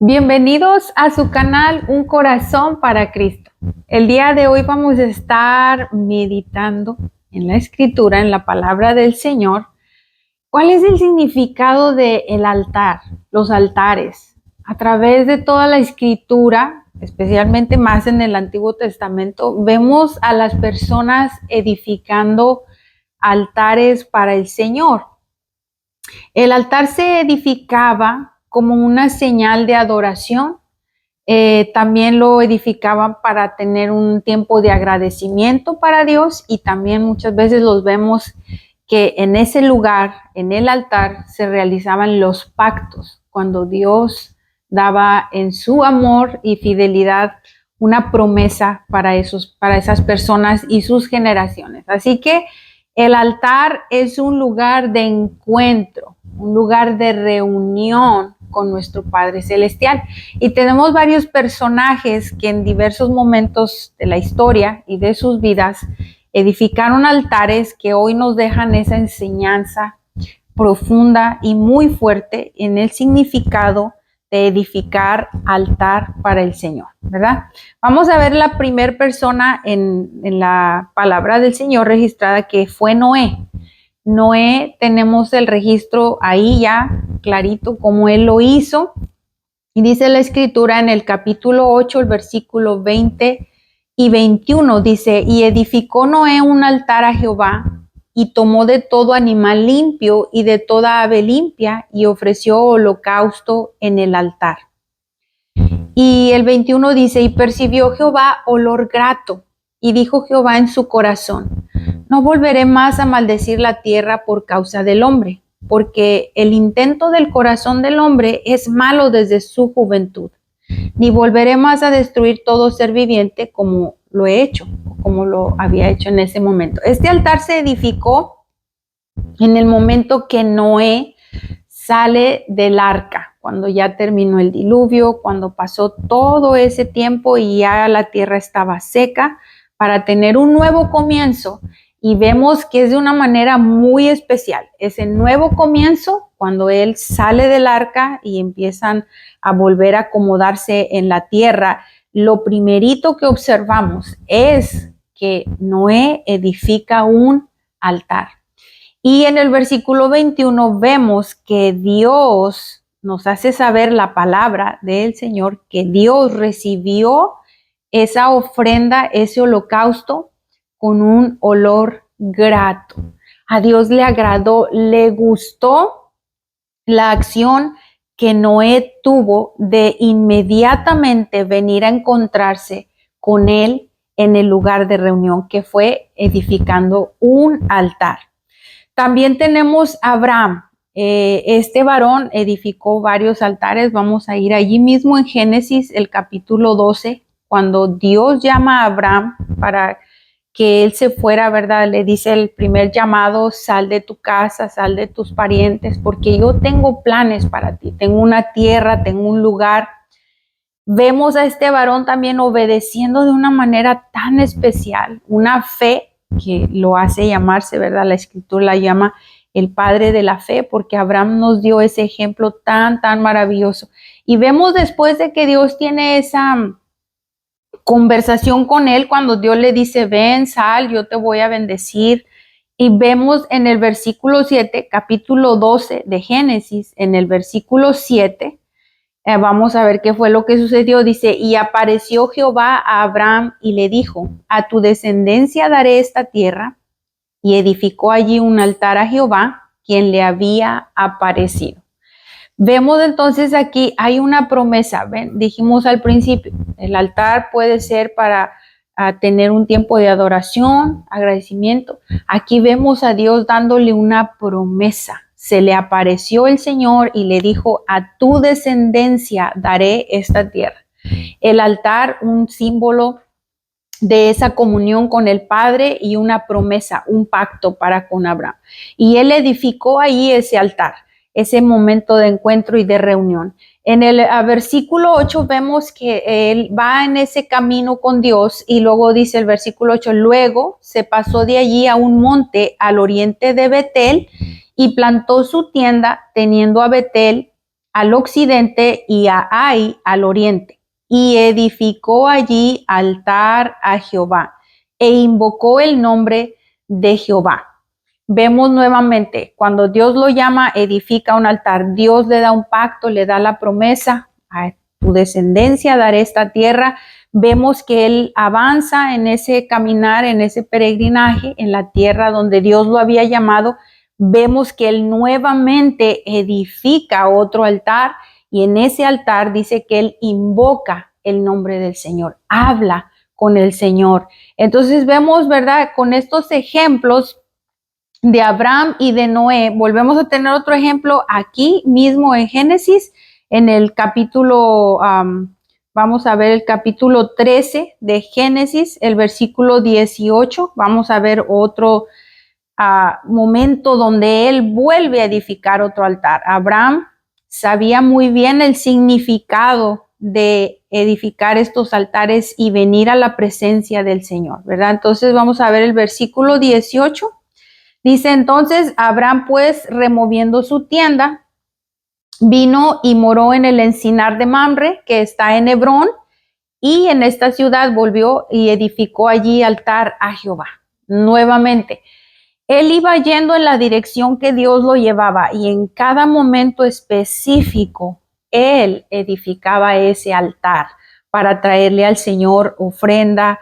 Bienvenidos a su canal Un Corazón para Cristo. El día de hoy vamos a estar meditando en la Escritura, en la palabra del Señor. ¿Cuál es el significado del altar, los altares? A través de toda la Escritura, especialmente más en el Antiguo Testamento, vemos a las personas edificando altares para el Señor. El altar se edificaba como una señal de adoración. También lo edificaban para tener un tiempo de agradecimiento para Dios, y también muchas veces los vemos que en ese lugar, en el altar, se realizaban los pactos, cuando Dios daba en su amor y fidelidad una promesa para esas personas y sus generaciones. Así que el altar es un lugar de encuentro, un lugar de reunión con nuestro Padre Celestial. Y tenemos varios personajes que en diversos momentos de la historia y de sus vidas edificaron altares que hoy nos dejan esa enseñanza profunda y muy fuerte en el significado de edificar altar para el Señor, ¿verdad? Vamos a ver la primera persona en la palabra del Señor registrada, que fue Noé. Noé, tenemos el registro ahí ya clarito como él lo hizo, y dice la Escritura en el capítulo 8, el versículo 20 y 21, dice: y edificó Noé un altar a Jehová, y tomó de todo animal limpio y de toda ave limpia, y ofreció holocausto en el altar. Y el 21 dice: y percibió Jehová olor grato, y dijo Jehová en su corazón: no volveré más a maldecir la tierra por causa del hombre, porque el intento del corazón del hombre es malo desde su juventud. Ni volveré más a destruir todo ser viviente como lo he hecho, como lo había hecho en ese momento. Este altar se edificó en el momento que Noé sale del arca, cuando ya terminó el diluvio, cuando pasó todo ese tiempo y ya la tierra estaba seca, para tener un nuevo comienzo. Y vemos que es de una manera muy especial. Ese nuevo comienzo, cuando él sale del arca y empiezan a volver a acomodarse en la tierra, lo primerito que observamos es que Noé edifica un altar. Y en el versículo 21 vemos que Dios nos hace saber, la palabra del Señor, que Dios recibió esa ofrenda, ese holocausto, con un olor grato. A Dios le agradó, le gustó la acción que Noé tuvo de inmediatamente venir a encontrarse con él en el lugar de reunión, que fue edificando un altar. También tenemos a Abraham. Este varón edificó varios altares. Vamos a ir allí mismo en Génesis, el capítulo 12, cuando Dios llama a Abraham para que él se fuera, ¿verdad? Le dice el primer llamado: sal de tu casa, sal de tus parientes, porque yo tengo planes para ti, tengo una tierra, tengo un lugar. Vemos a este varón también obedeciendo de una manera tan especial, una fe que lo hace llamarse, ¿verdad? La Escritura la llama el padre de la fe, porque Abraham nos dio ese ejemplo tan maravilloso. Y vemos después de que Dios tiene esa conversación con él, cuando Dios le dice: ven, sal, yo te voy a bendecir. Y vemos en el versículo 7, capítulo 12 de Génesis, en el versículo 7, vamos a ver qué fue lo que sucedió. Dice: y apareció Jehová a Abraham y le dijo: a tu descendencia daré esta tierra. Y edificó allí un altar a Jehová, quien le había aparecido. Vemos entonces aquí hay una promesa. ¿Ven? Dijimos al principio, el altar puede ser para tener un tiempo de adoración, agradecimiento. Aquí vemos a Dios dándole una promesa. Se le apareció el Señor y le dijo: a tu descendencia daré esta tierra. El altar, un símbolo de esa comunión con el Padre y una promesa, un pacto para con Abraham. Y él edificó ahí ese altar, ese momento de encuentro y de reunión. En el versículo 8 vemos que él va en ese camino con Dios, y luego dice el versículo 8: luego se pasó de allí a un monte al oriente de Betel y plantó su tienda, teniendo a Betel al occidente y a Ai al oriente. Y edificó allí altar a Jehová e invocó el nombre de Jehová. Vemos nuevamente, cuando Dios lo llama, edifica un altar. Dios le da un pacto, le da la promesa: a tu descendencia daré esta tierra. Vemos que él avanza en ese caminar, en ese peregrinaje, en la tierra donde Dios lo había llamado. Vemos que él nuevamente edifica otro altar, y en ese altar dice que él invoca el nombre del Señor, habla con el Señor. Entonces vemos, ¿verdad? Con estos ejemplos de Abraham y de Noé, volvemos a tener otro ejemplo aquí mismo en Génesis, en el capítulo, vamos a ver el capítulo 13 de Génesis, el versículo 18, vamos a ver otro momento donde él vuelve a edificar otro altar. Abraham sabía muy bien el significado de edificar estos altares y venir a la presencia del Señor, ¿verdad? Entonces vamos a ver el versículo 18. Dice: entonces Abraham, pues, removiendo su tienda, vino y moró en el encinar de Mamre, que está en Hebrón, y en esta ciudad volvió y edificó allí altar a Jehová. Nuevamente, él iba yendo en la dirección que Dios lo llevaba, y en cada momento específico, él edificaba ese altar para traerle al Señor ofrenda,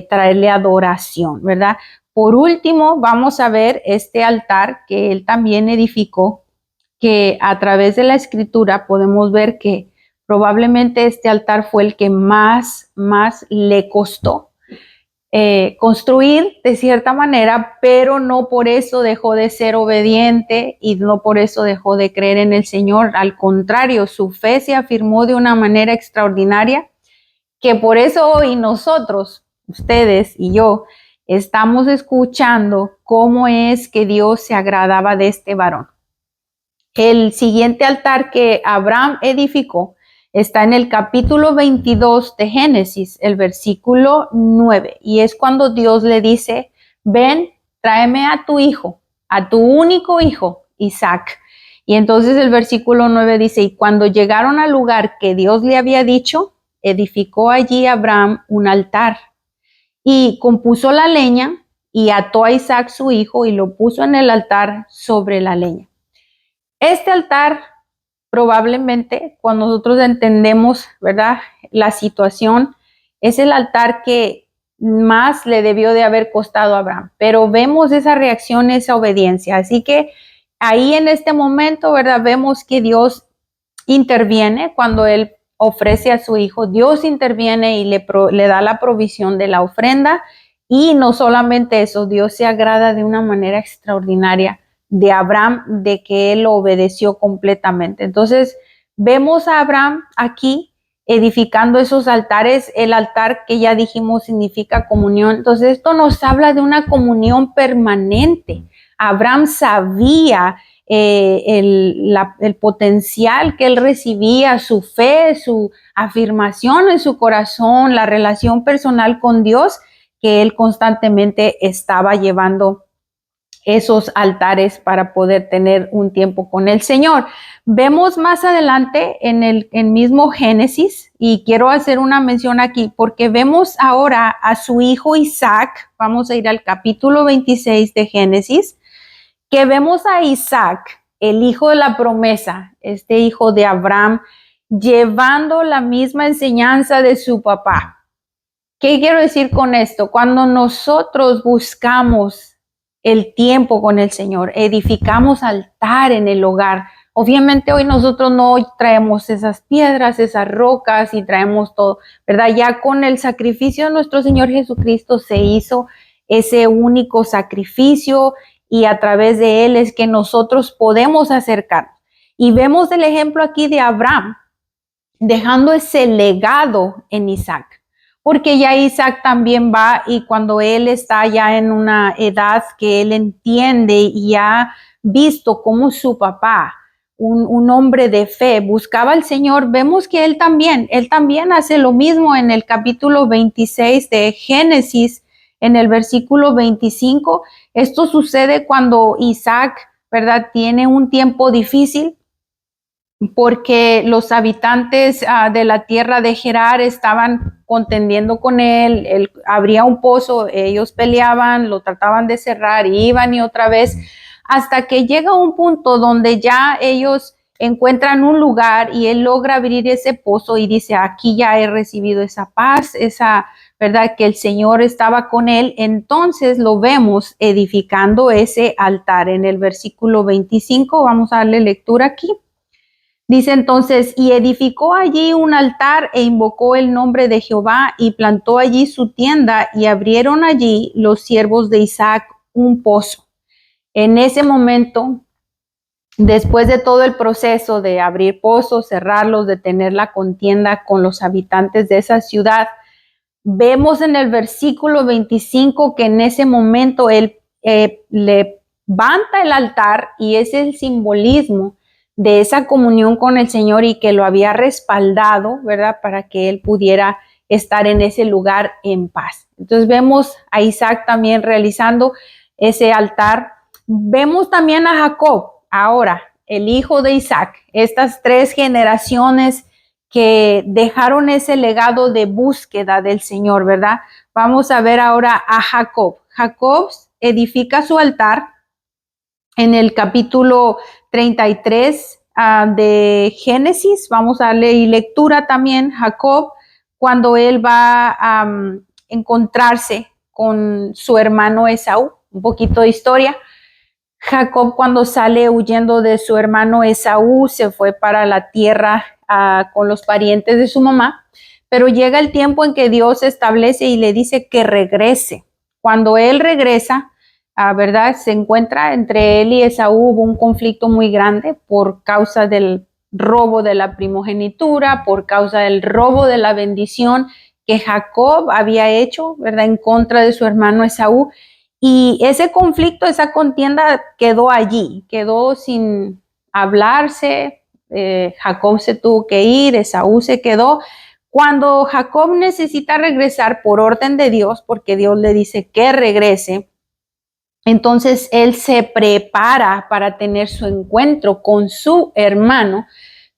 traerle adoración, ¿verdad? Por último, vamos a ver este altar que él también edificó, que a través de la escritura podemos ver que probablemente este altar fue el que más le costó construir de cierta manera, pero no por eso dejó de ser obediente y no por eso dejó de creer en el Señor. Al contrario, su fe se afirmó de una manera extraordinaria, que por eso hoy nosotros, ustedes y yo, estamos escuchando cómo es que Dios se agradaba de este varón. El siguiente altar que Abraham edificó está en el capítulo 22 de Génesis, el versículo 9, y es cuando Dios le dice: ven, tráeme a tu hijo, a tu único hijo, Isaac. Y entonces el versículo 9 dice: y cuando llegaron al lugar que Dios le había dicho, edificó allí Abraham un altar y compuso la leña y ató a Isaac su hijo y lo puso en el altar sobre la leña. Este altar, probablemente, cuando nosotros entendemos, ¿verdad?, la situación, es el altar que más le debió de haber costado a Abraham. Pero vemos esa reacción, esa obediencia. Así que ahí en este momento, ¿verdad?, vemos que Dios interviene cuando él ofrece a su hijo. Dios interviene y le da la provisión de la ofrenda. Y no solamente eso, Dios se agrada de una manera extraordinaria de Abraham, de que él lo obedeció completamente. Entonces, vemos a Abraham aquí edificando esos altares. El altar, que ya dijimos, significa comunión. Entonces, esto nos habla de una comunión permanente. Abraham sabía el potencial que él recibía, su fe, su afirmación en su corazón, la relación personal con Dios, que él constantemente estaba llevando esos altares para poder tener un tiempo con el Señor. Vemos más adelante en el mismo Génesis, y quiero hacer una mención aquí porque vemos ahora a su hijo Isaac. Vamos a ir al capítulo 26 de Génesis, que vemos a Isaac, el hijo de la promesa, este hijo de Abraham, llevando la misma enseñanza de su papá. ¿Qué quiero decir con esto? Cuando nosotros buscamos el tiempo con el Señor, edificamos altar en el hogar. Obviamente hoy nosotros no traemos esas piedras, esas rocas y traemos todo, ¿verdad? Ya con el sacrificio de nuestro Señor Jesucristo se hizo ese único sacrificio, y a través de él es que nosotros podemos acercarnos. Y vemos el ejemplo aquí de Abraham, dejando ese legado en Isaac. Porque ya Isaac también va, y cuando él está ya en una edad que él entiende y ha visto cómo su papá, un hombre de fe, buscaba al Señor, vemos que él también hace lo mismo en el capítulo 26 de Génesis, en el versículo 25. Esto sucede cuando Isaac, ¿verdad?, tiene un tiempo difícil. porque los habitantes de la tierra de Gerar estaban contendiendo con él abría un pozo, ellos peleaban, lo trataban de cerrar, iban y otra vez, hasta que llega un punto donde ya ellos encuentran un lugar y él logra abrir ese pozo y dice, aquí ya he recibido esa paz, esa verdad que el Señor estaba con él. Entonces lo vemos edificando ese altar en el versículo 25. Vamos a darle lectura aquí. Dice entonces, y edificó allí un altar e invocó el nombre de Jehová y plantó allí su tienda y abrieron allí los siervos de Isaac un pozo. En ese momento, después de todo el proceso de abrir pozos, cerrarlos, de tener la contienda con los habitantes de esa ciudad, vemos en el versículo 25 que en ese momento él levanta el altar y es el simbolismo de esa comunión con el Señor y que lo había respaldado, ¿verdad? Para que él pudiera estar en ese lugar en paz. Entonces vemos a Isaac también realizando ese altar. Vemos también a Jacob, ahora el hijo de Isaac, estas tres generaciones que dejaron ese legado de búsqueda del Señor, ¿verdad? Vamos a ver ahora a Jacob. Jacob edifica su altar en el capítulo 33 de Génesis. Vamos a darle lectura también. Jacob, cuando él va a encontrarse con su hermano Esaú, un poquito de historia. Jacob, cuando sale huyendo de su hermano Esaú, se fue para la tierra con los parientes de su mamá, pero llega el tiempo en que Dios establece y le dice que regrese. Cuando él regresa, ¿verdad? Se encuentra entre él y Esaú, hubo un conflicto muy grande por causa del robo de la primogenitura, por causa del robo de la bendición que Jacob había hecho, ¿verdad? En contra de su hermano Esaú. Y ese conflicto, esa contienda quedó allí, quedó sin hablarse. Jacob se tuvo que ir, Esaú se quedó. Cuando Jacob necesita regresar por orden de Dios, porque Dios le dice que regrese, entonces él se prepara para tener su encuentro con su hermano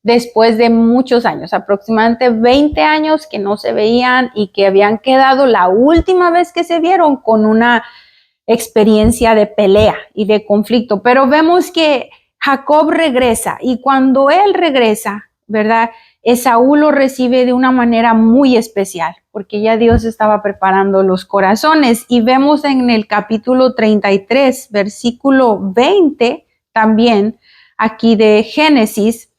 después de muchos años, aproximadamente 20 años que no se veían y que habían quedado la última vez que se vieron con una experiencia de pelea y de conflicto. Pero vemos que Jacob regresa y cuando él regresa, ¿verdad? Esaú lo recibe de una manera muy especial porque ya Dios estaba preparando los corazones y vemos en el capítulo 33, versículo 20 también aquí de Génesis,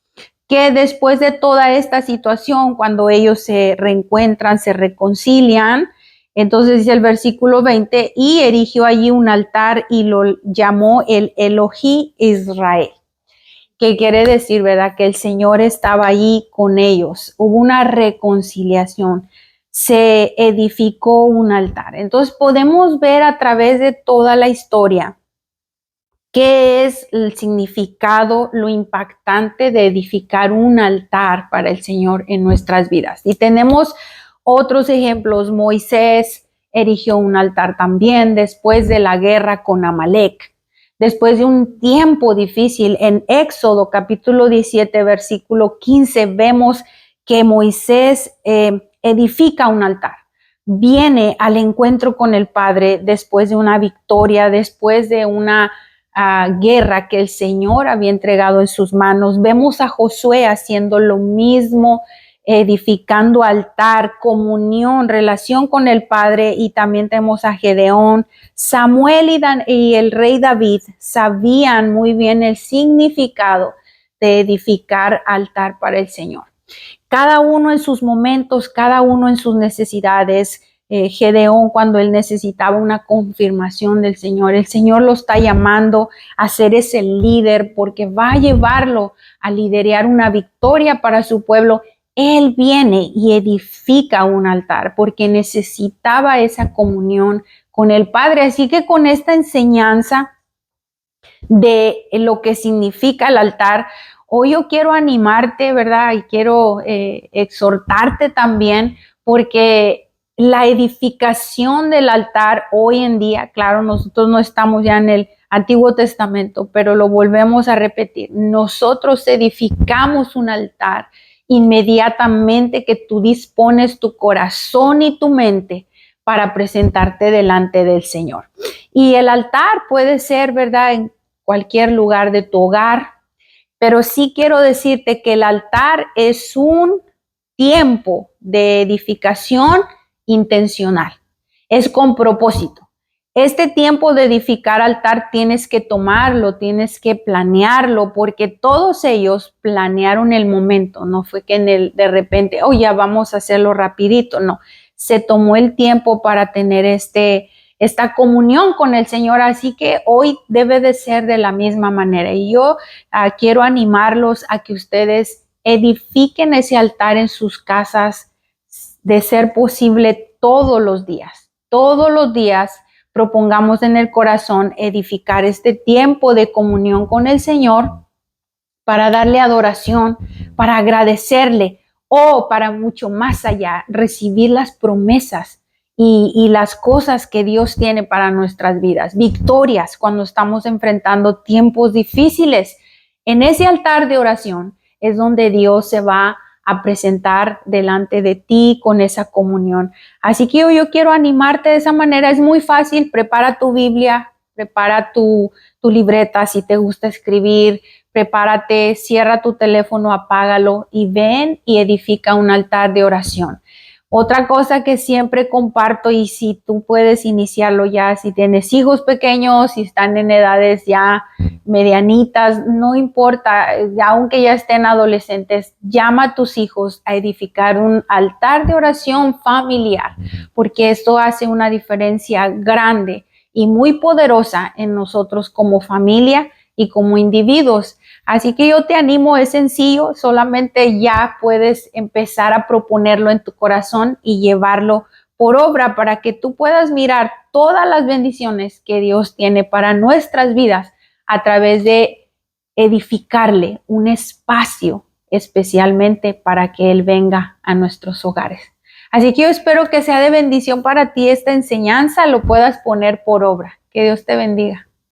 que después de toda esta situación, cuando ellos se reencuentran, se reconcilian, entonces dice el versículo 20, y erigió allí un altar y lo llamó el Elohí Israel, que quiere decir, ¿verdad? Que el Señor estaba allí con ellos. Hubo una reconciliación, se edificó un altar. Entonces podemos ver a través de toda la historia qué es el significado, lo impactante de edificar un altar para el Señor en nuestras vidas. Y tenemos otros ejemplos. Moisés erigió un altar también después de la guerra con Amalek. Después de un tiempo difícil, en Éxodo capítulo 17, versículo 15, vemos que Moisés edifica un altar. Viene al encuentro con el Padre después de una victoria, después de una guerra que el Señor había entregado en sus manos. Vemos a Josué haciendo lo mismo, edificando altar, comunión, relación con el Padre, y también tenemos a Gedeón. Samuel y el rey David sabían muy bien el significado de edificar altar para el Señor. Cada uno en sus momentos, cada uno en sus necesidades. Gedeón, cuando él necesitaba una confirmación del Señor, el Señor lo está llamando a ser ese líder porque va a llevarlo a liderar una victoria para su pueblo. Él viene y edifica un altar porque necesitaba esa comunión con el Padre. Así que con esta enseñanza de lo que significa el altar, hoy yo quiero animarte, ¿verdad? Y quiero exhortarte también, porque la edificación del altar hoy en día, claro, nosotros no estamos ya en el Antiguo Testamento, pero lo volvemos a repetir. Nosotros edificamos un altar inmediatamente que tú dispones tu corazón y tu mente para presentarte delante del Señor. Y el altar puede ser, ¿verdad?, en cualquier lugar de tu hogar, pero sí quiero decirte que el altar es un tiempo de edificación intencional, es con propósito. Este tiempo de edificar altar tienes que tomarlo, tienes que planearlo, porque todos ellos planearon el momento, no fue que de repente, ya vamos a hacerlo rapidito, no, se tomó el tiempo para tener esta comunión con el Señor, así que hoy debe de ser de la misma manera. Y yo quiero animarlos a que ustedes edifiquen ese altar en sus casas, de ser posible todos los días. Todos los días propongamos en el corazón edificar este tiempo de comunión con el Señor para darle adoración, para agradecerle o para mucho más allá, recibir las promesas y las cosas que Dios tiene para nuestras vidas, victorias cuando estamos enfrentando tiempos difíciles. En ese altar de oración es donde Dios se va a presentar delante de ti con esa comunión. Así que yo quiero animarte de esa manera. Es muy fácil. Prepara tu Biblia, prepara tu libreta si te gusta escribir, prepárate, cierra tu teléfono, apágalo y ven y edifica un altar de oración. Otra cosa que siempre comparto, y si tú puedes iniciarlo ya, si tienes hijos pequeños, si están en edades ya medianitas, no importa, aunque ya estén adolescentes, llama a tus hijos a edificar un altar de oración familiar, porque esto hace una diferencia grande y muy poderosa en nosotros como familia y como individuos. Así que yo te animo, es sencillo, solamente ya puedes empezar a proponerlo en tu corazón y llevarlo por obra para que tú puedas mirar todas las bendiciones que Dios tiene para nuestras vidas a través de edificarle un espacio especialmente para que Él venga a nuestros hogares. Así que yo espero que sea de bendición para ti esta enseñanza, lo puedas poner por obra. Que Dios te bendiga.